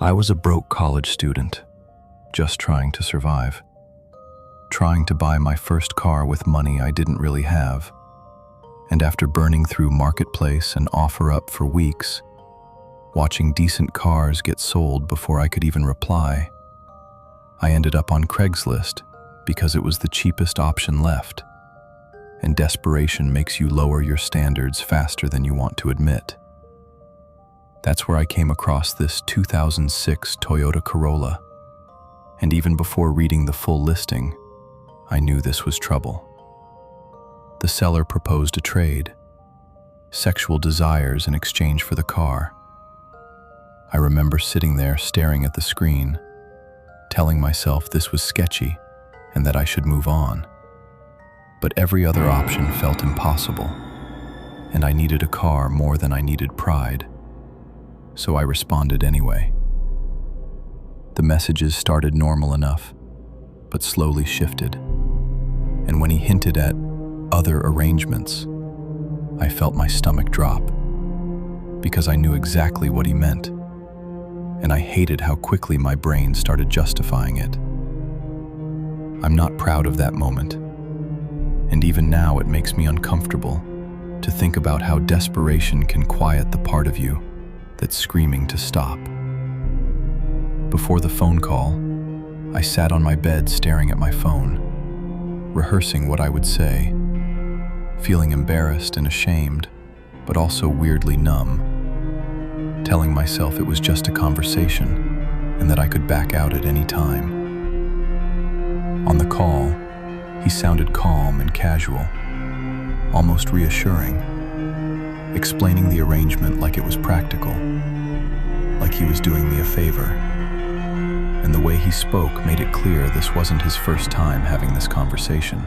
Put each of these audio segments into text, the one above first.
I was a broke college student, just trying to survive. Trying to buy my first car with money I didn't really have. And after burning through Marketplace and OfferUp for weeks, watching decent cars get sold before I could even reply, I ended up on Craigslist because it was the cheapest option left. And desperation makes you lower your standards faster than you want to admit. That's where I came across this 2006 Toyota Corolla. And even before reading the full listing, I knew this was trouble. The seller proposed a trade, sexual desires in exchange for the car. I remember sitting there staring at the screen, telling myself this was sketchy and that I should move on. But every other option felt impossible, and I needed a car more than I needed pride. So I responded anyway. The messages started normal enough, but slowly shifted. And when he hinted at other arrangements, I felt my stomach drop, because I knew exactly what he meant, and I hated how quickly my brain started justifying it. I'm not proud of that moment, and even now it makes me uncomfortable to think about how desperation can quiet the part of you that's screaming to stop. Before the phone call, I sat on my bed staring at my phone, rehearsing what I would say, feeling embarrassed and ashamed, but also weirdly numb, telling myself it was just a conversation and that I could back out at any time. On the call, he sounded calm and casual, almost reassuring, explaining the arrangement like it was practical, like he was doing me a favor. And the way he spoke made it clear this wasn't his first time having this conversation.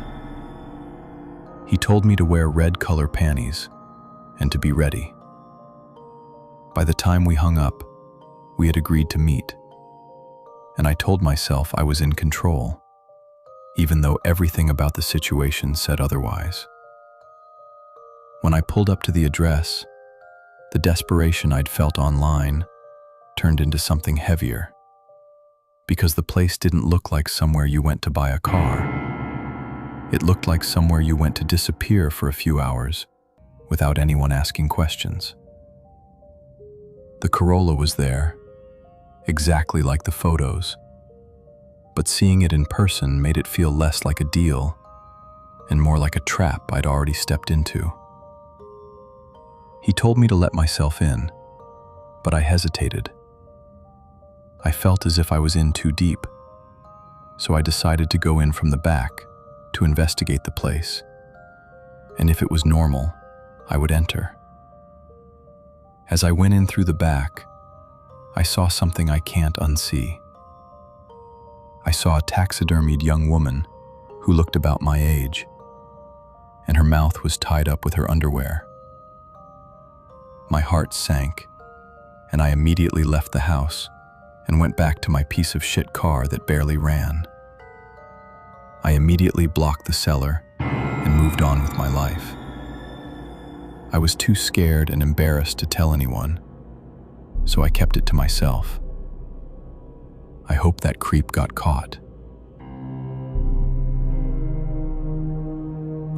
He told me to wear red color panties and to be ready. By the time we hung up, we had agreed to meet, and I told myself I was in control, even though everything about the situation said otherwise. When I pulled up to the address, the desperation I'd felt online turned into something heavier, because the place didn't look like somewhere you went to buy a car. It looked like somewhere you went to disappear for a few hours without anyone asking questions. The Corolla was there, exactly like the photos, but seeing it in person made it feel less like a deal and more like a trap I'd already stepped into. He told me to let myself in, but I hesitated. I felt as if I was in too deep, so I decided to go in from the back to investigate the place, and if it was normal, I would enter. As I went in through the back, I saw something I can't unsee. I saw a taxidermied young woman who looked about my age, and her mouth was tied up with her underwear. My heart sank, and I immediately left the house and went back to my piece of shit car that barely ran. I immediately blocked the seller and moved on with my life. I was too scared and embarrassed to tell anyone, so I kept it to myself. I hope that creep got caught.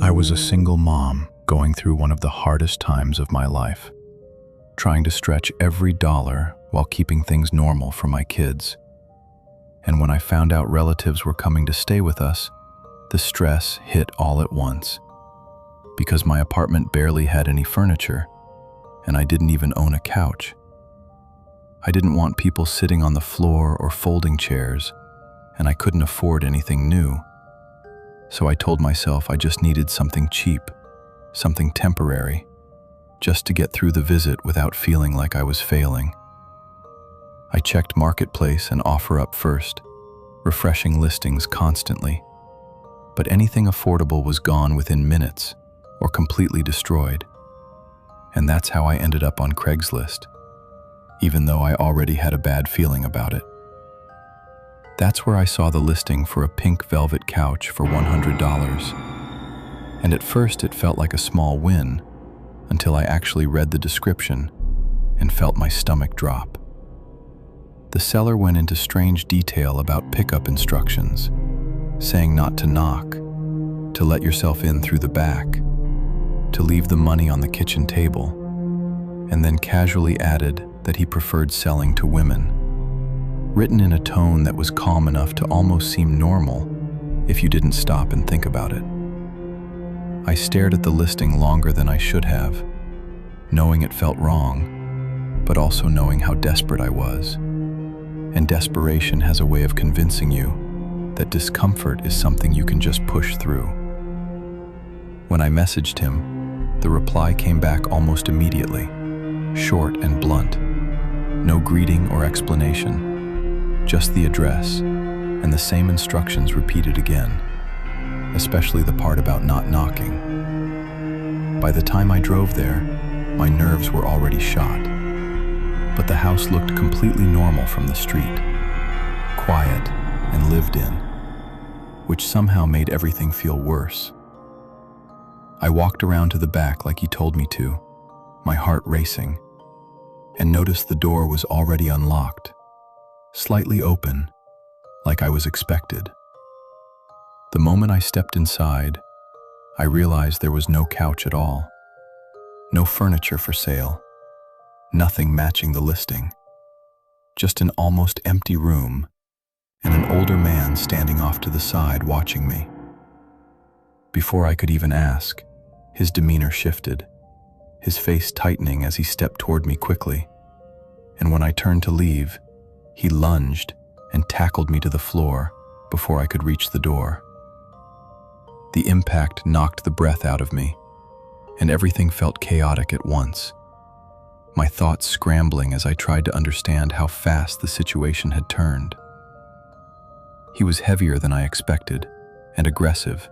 I was a single mom going through one of the hardest times of my life, trying to stretch every dollar while keeping things normal for my kids. And when I found out relatives were coming to stay with us, the stress hit all at once. Because my apartment barely had any furniture, and I didn't even own a couch. I didn't want people sitting on the floor or folding chairs, and I couldn't afford anything new. So I told myself I just needed something cheap, something temporary, just to get through the visit without feeling like I was failing. I checked Marketplace and OfferUp first, refreshing listings constantly. But anything affordable was gone within minutes or completely destroyed. And that's how I ended up on Craigslist, even though I already had a bad feeling about it. That's where I saw the listing for a pink velvet couch for $100. And at first it felt like a small win, until I actually read the description and felt my stomach drop. The seller went into strange detail about pickup instructions, saying not to knock, to let yourself in through the back, to leave the money on the kitchen table, and then casually added that he preferred selling to women, written in a tone that was calm enough to almost seem normal if you didn't stop and think about it. I stared at the listing longer than I should have, knowing it felt wrong, but also knowing how desperate I was. And desperation has a way of convincing you that discomfort is something you can just push through. When I messaged him, the reply came back almost immediately, short and blunt. No greeting or explanation, just the address and the same instructions repeated again, especially the part about not knocking. By the time I drove there, my nerves were already shot. But the house looked completely normal from the street, quiet and lived in, which somehow made everything feel worse. I walked around to the back like he told me to, my heart racing, and noticed the door was already unlocked, slightly open, like I was expected. The moment I stepped inside, I realized there was no couch at all, no furniture for sale, nothing matching the listing, just an almost empty room and an older man standing off to the side watching me. Before I could even ask, his demeanor shifted, his face tightening as he stepped toward me quickly, and when I turned to leave, he lunged and tackled me to the floor before I could reach the door. The impact knocked the breath out of me, and everything felt chaotic at once. My thoughts scrambling as I tried to understand how fast the situation had turned. He was heavier than I expected, and aggressive,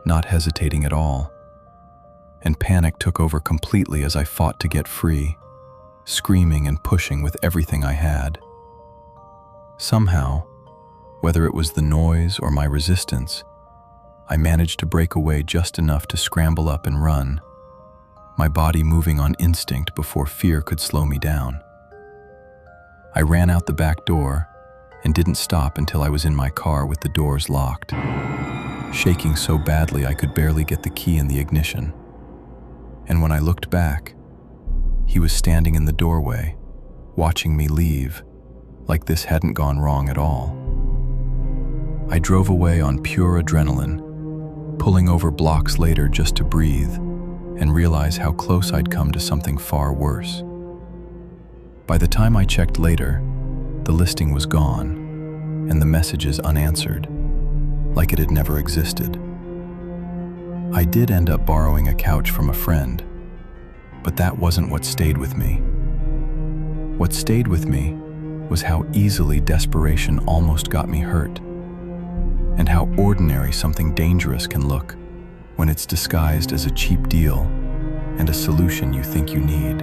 not hesitating at all. And panic took over completely as I fought to get free, screaming and pushing with everything I had. Somehow, whether it was the noise or my resistance, I managed to break away just enough to scramble up and run, my body moving on instinct before fear could slow me down. I ran out the back door and didn't stop until I was in my car with the doors locked, shaking so badly I could barely get the key in the ignition. And when I looked back, he was standing in the doorway, watching me leave, like this hadn't gone wrong at all. I drove away on pure adrenaline, pulling over blocks later just to breathe and realize how close I'd come to something far worse. By the time I checked later, the listing was gone and the messages unanswered, like it had never existed. I did end up borrowing a couch from a friend, but that wasn't what stayed with me. What stayed with me was how easily desperation almost got me hurt, and how ordinary something dangerous can look when it's disguised as a cheap deal and a solution you think you need.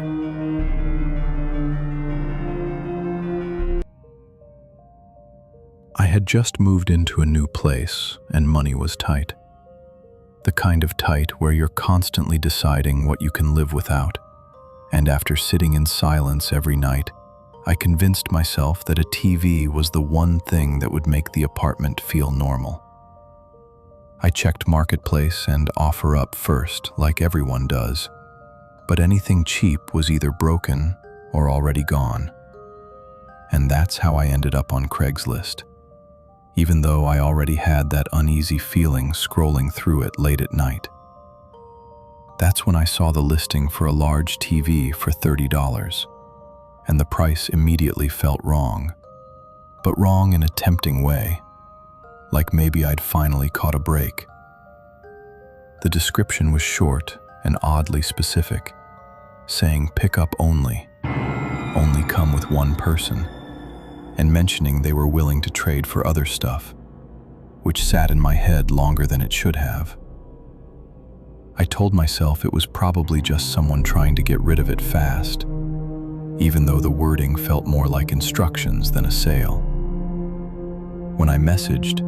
I had just moved into a new place and money was tight. The kind of tight where you're constantly deciding what you can live without. And after sitting in silence every night, I convinced myself that a TV was the one thing that would make the apartment feel normal. I checked Marketplace and OfferUp first, like everyone does, but anything cheap was either broken or already gone. And that's how I ended up on Craigslist, even though I already had that uneasy feeling scrolling through it late at night. That's when I saw the listing for a large TV for $30, and the price immediately felt wrong, but wrong in a tempting way, like maybe I'd finally caught a break. The description was short and oddly specific, saying pickup only come with one person, and mentioning they were willing to trade for other stuff, which sat in my head longer than it should have. I told myself it was probably just someone trying to get rid of it fast, even though the wording felt more like instructions than a sale. When I messaged,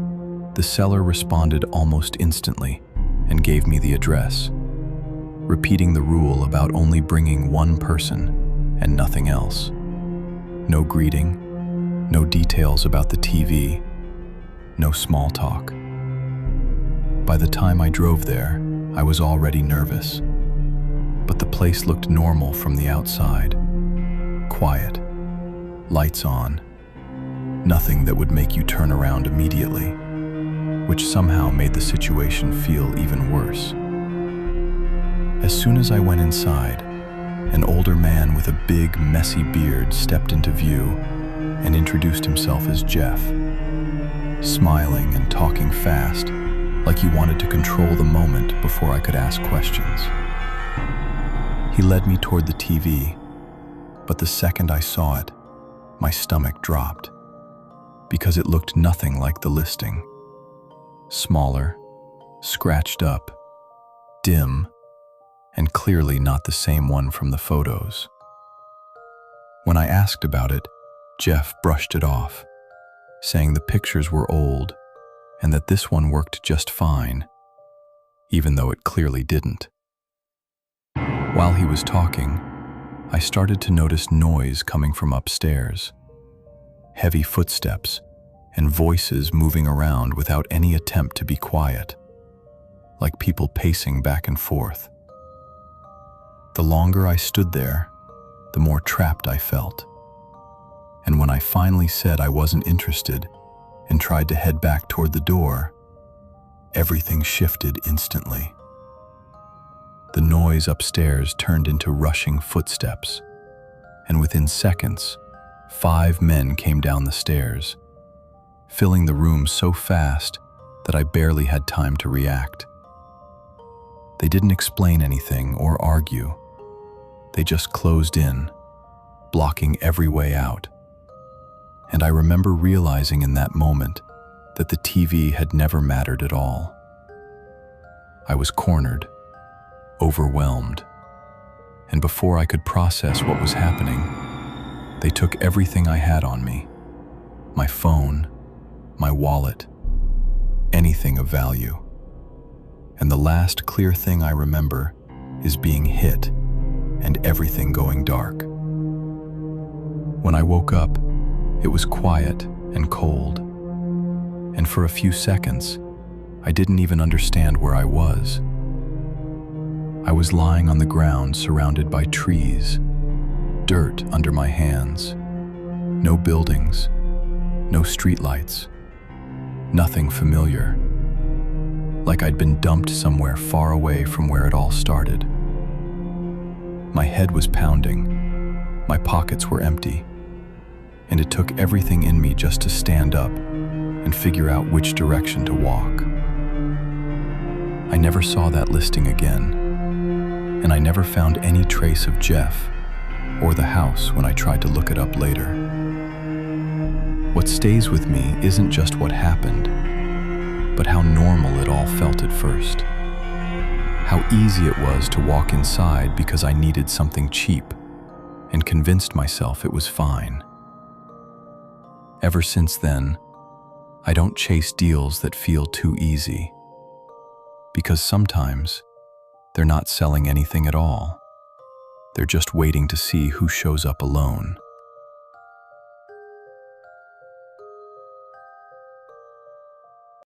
the seller responded almost instantly and gave me the address, repeating the rule about only bringing one person and nothing else. No greeting, No details about the TV, no small talk. By the time I drove there, I was already nervous. But the place looked normal from the outside. Quiet, lights on, nothing that would make you turn around immediately, which somehow made the situation feel even worse. As soon as I went inside, an older man with a big, messy beard stepped into view and introduced himself as Jeff, smiling and talking fast, like he wanted to control the moment before I could ask questions. He led me toward the TV, but the second I saw it, my stomach dropped, because it looked nothing like the listing. Smaller, scratched up, dim, and clearly not the same one from the photos. When I asked about it, Jeff brushed it off, saying the pictures were old and that this one worked just fine, even though it clearly didn't. While he was talking, I started to notice noise coming from upstairs. Heavy footsteps and voices moving around without any attempt to be quiet, like people pacing back and forth. The longer I stood there, the more trapped I felt. And when I finally said I wasn't interested and tried to head back toward the door, everything shifted instantly. The noise upstairs turned into rushing footsteps, and within seconds, 5 men came down the stairs, filling the room so fast that I barely had time to react. They didn't explain anything or argue. They just closed in, blocking every way out. And I remember realizing in that moment that the TV had never mattered at all. I was cornered, overwhelmed, and before I could process what was happening, they took everything I had on me, my phone, my wallet, anything of value. And the last clear thing I remember is being hit and everything going dark. When I woke up, it was quiet and cold, and for a few seconds, I didn't even understand where I was. I was lying on the ground surrounded by trees, dirt under my hands, no buildings, no streetlights, nothing familiar, like I'd been dumped somewhere far away from where it all started. My head was pounding, my pockets were empty, and it took everything in me just to stand up and figure out which direction to walk. I never saw that listing again, and I never found any trace of Jeff or the house when I tried to look it up later. What stays with me isn't just what happened, but how normal it all felt at first. How easy it was to walk inside because I needed something cheap and convinced myself it was fine. Ever since then, I don't chase deals that feel too easy, because sometimes they're not selling anything at all. They're just waiting to see who shows up alone.